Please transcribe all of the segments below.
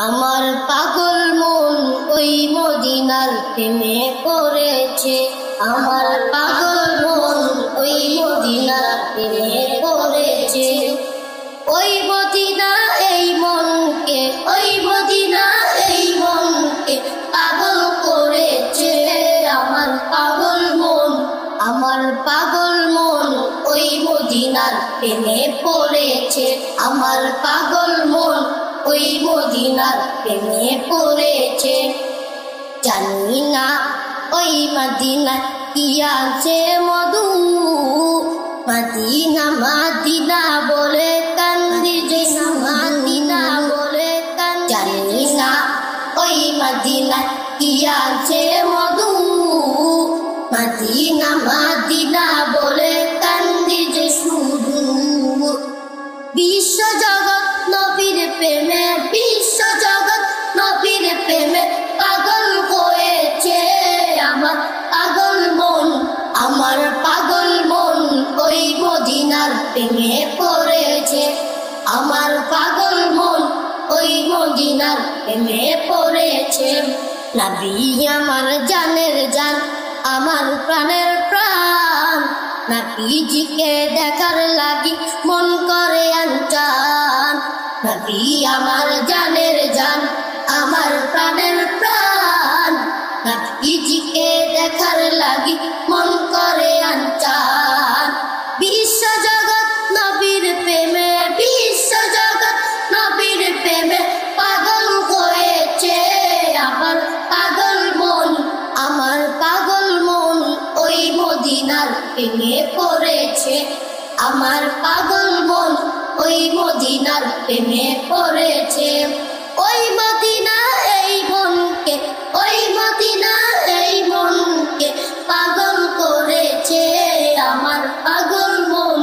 আমার পাগল মন ওই মদিনার প্রেমে পড়েছে। আমার পাগল মন ওই মদিনার প্রেমে পড়েছে। ওই মদিনা এই মনকে, ওই মদিনা এই মনকে পাগল করেছে। আমার পাগল মন, আমার পাগল মন ওই মদিনার প্রেমে পড়েছে। আমার পাগল মন ওই মদিনার প্রেমে পড়েছে। জানি না ওই মদিনা কি আছে মধু, মদিনা মদিনা বলে কান্দি যে, মদিনা বলে কান্দি। জানি না ওই মদিনা কি আছে মধু, মদিনা মদিনা বলে কান্দি যে শুধু। বিশ্ব জগৎ নবীর প্রেমে, বিশ্ব জগৎ নবীর প্রেমে পাগল হয়েছে। আমার পাগল মন, আমার পাগল মন ওই মদিনার প্রেমে পড়েছে। আমার পাগল মন ওই মদিনার প্রেমে পড়েছে। নবী আমার জানের জান, আমার প্রাণের প্রাণ। নবীজিকে দেখার লাগি মন করে আনচান। নবী আমার জানের জান, আমার প্রাণের প্রাণ। নবীজিকে দেখার লাগি মন করে আনচান। বিশ্ব জগৎ নবীর প্রেমে, বিশ্ব জগৎ নবীর প্রেমে পাগল হয়েছে। আমার পাগল মন, আমার পাগল মন ওই মদিনার প্রেমে পড়েছে। আমার পাগল মন ওই মদিনার প্রেমে পড়েছে। ওই মদিনা এই মনকে, ওই মদিনা এই মনকে পাগল করেছে। আমার পাগল মন,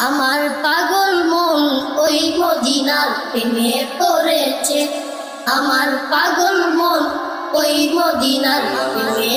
আমার পাগল মন ওই মদিনার প্রেমে পড়েছে। আমার পাগল মন ওই মদিনার প্রেমে